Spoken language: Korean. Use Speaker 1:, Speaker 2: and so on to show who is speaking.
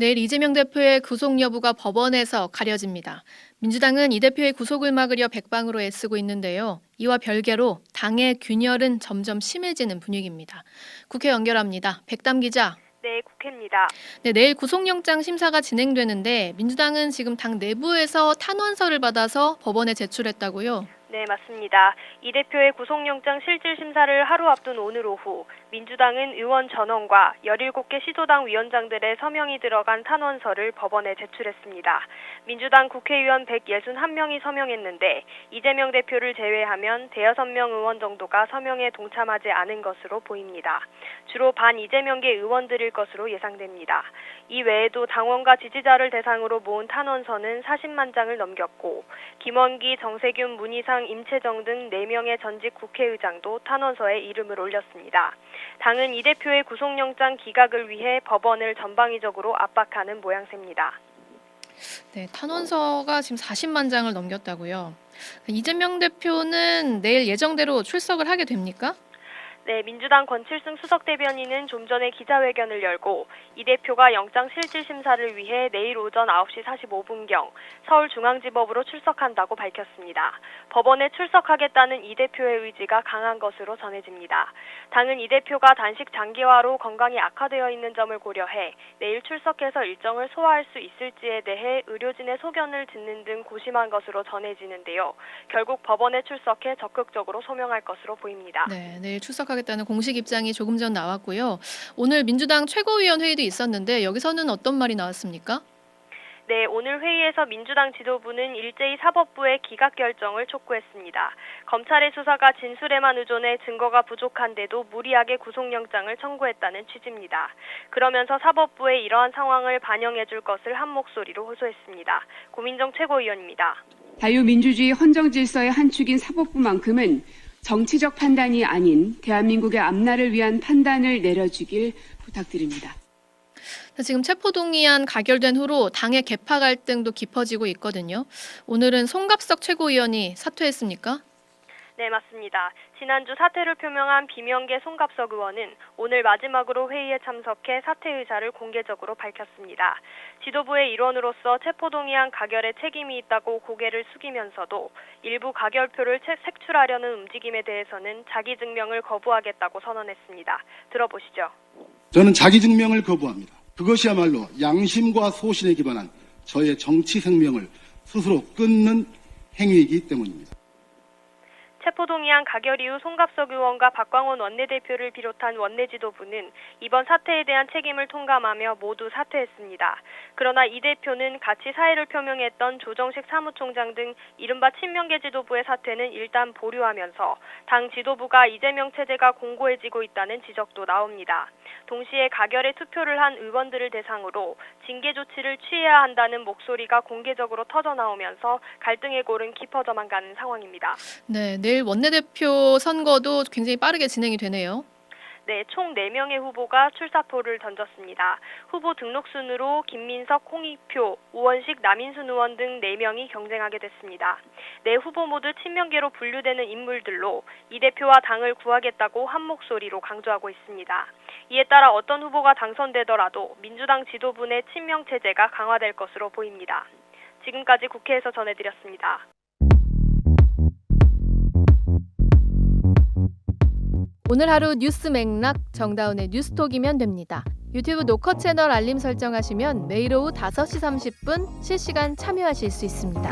Speaker 1: 내일 이재명 대표의 구속 여부가 법원에서 가려집니다. 민주당은 이 대표의 구속을 막으려 백방으로 애쓰고 있는데요. 이와 별개로 당의 균열은 점점 심해지는 분위기입니다. 국회 연결합니다. 백담 기자.
Speaker 2: 네, 국회입니다.
Speaker 1: 네, 내일 구속영장 심사가 진행되는데 민주당은 지금 당 내부에서 탄원서를 받아서 법원에 제출했다고요?
Speaker 2: 네, 맞습니다. 이 대표의 구속영장 실질 심사를 하루 앞둔 오늘 오후 민주당은 의원 전원과 17개 시도당 위원장들의 서명이 들어간 탄원서를 법원에 제출했습니다. 민주당 국회의원 161명이 서명했는데 이재명 대표를 제외하면 대여섯 명 의원 정도가 서명에 동참하지 않은 것으로 보입니다. 주로 반 이재명계 의원들일 것으로 예상됩니다. 이 외에도 당원과 지지자를 대상으로 모은 탄원서는 40만 장을 넘겼고 김원기, 정세균, 문희상, 임채정 등 4명의 전직 국회의장도 탄원서에 이름을 올렸습니다. 당은 이 대표의 구속영장 기각을 위해 법원을 전방위적으로 압박하는 모양새입니다.
Speaker 1: 네, 탄원서가 지금 40만 장을 넘겼다고요. 이재명 대표는 내일 예정대로 출석을 하게 됩니까?
Speaker 2: 네, 민주당 권칠승 수석 대변인은 좀 전에 기자회견을 열고 이 대표가 영장 실질 심사를 위해 내일 오전 9시 45분경 서울중앙지법으로 출석한다고 밝혔습니다. 법원에 출석하겠다는 이 대표의 의지가 강한 것으로 전해집니다. 당은 이 대표가 단식 장기화로 건강이 악화되어 있는 점을 고려해 내일 출석해서 일정을 소화할 수 있을지에 대해 의료진의 소견을 듣는 등 고심한 것으로 전해지는데요. 결국 법원에 출석해 적극적으로 소명할 것으로 보입니다.
Speaker 1: 네, 내일 출석하겠다는 공식 입장이 조금 전 나왔고요. 오늘 민주당 최고위원 회의도 있었는데 여기서는 어떤 말이 나왔습니까?
Speaker 2: 네, 오늘 회의에서 민주당 지도부는 일제히 사법부의 기각 결정을 촉구했습니다. 검찰의 수사가 진술에만 의존해 증거가 부족한데도 무리하게 구속영장을 청구했다는 취지입니다. 그러면서 사법부에 이러한 상황을 반영해 줄 것을 한 목소리로 호소했습니다. 고민정 최고위원입니다.
Speaker 3: 자유민주주의 헌정질서의 한 축인 사법부만큼은 정치적 판단이 아닌 대한민국의 앞날을 위한 판단을 내려주길 부탁드립니다.
Speaker 1: 지금 체포동의안 가결된 후로 당의 계파 갈등도 깊어지고 있거든요. 오늘은 송갑석 최고위원이 사퇴했습니까?
Speaker 2: 네, 맞습니다. 지난주 사퇴를 표명한 비명계 송갑석 의원은 오늘 마지막으로 회의에 참석해 사퇴 의사를 공개적으로 밝혔습니다. 지도부의 일원으로서 체포동의안 가결에 책임이 있다고 고개를 숙이면서도 일부 가결표를 색출하려는 움직임에 대해서는 자기 증명을 거부하겠다고 선언했습니다. 들어보시죠.
Speaker 4: 저는 자기 증명을 거부합니다. 그것이야말로 양심과 소신에 기반한 저의 정치 생명을 스스로 끊는 행위이기 때문입니다.
Speaker 2: 체포동의안 가결 이후 송갑석 의원과 박광원 원내대표를 비롯한 원내 지도부는 이번 사태에 대한 책임을 통감하며 모두 사퇴했습니다. 그러나 이 대표는 같이 사의를 표명했던 조정식 사무총장 등 이른바 친명계 지도부의 사퇴는 일단 보류하면서 당 지도부가 이재명 체제가 공고해지고 있다는 지적도 나옵니다. 동시에 가결에 투표를 한 의원들을 대상으로 징계 조치를 취해야 한다는 목소리가 공개적으로 터져나오면서 갈등의 골은 깊어져만 가는 상황입니다.
Speaker 1: 네, 내일 원내대표 선거도 굉장히 빠르게 진행이 되네요.
Speaker 2: 네, 총 4명의 후보가 출사표를 던졌습니다. 후보 등록 순으로 김민석, 홍익표, 우원식, 남인순 의원 등 4명이 경쟁하게 됐습니다. 네 후보 모두 친명계로 분류되는 인물들로 이 대표와 당을 구하겠다고 한 목소리로 강조하고 있습니다. 이에 따라 어떤 후보가 당선되더라도 민주당 지도부 내 친명 체제가 강화될 것으로 보입니다. 지금까지 국회에서 전해드렸습니다.
Speaker 1: 오늘 하루 뉴스 맥락 정다운의 뉴스톡이면 됩니다. 유튜브 노컷 채널 알림 설정하시면 매일 오후 5시 30분 실시간 참여하실 수 있습니다.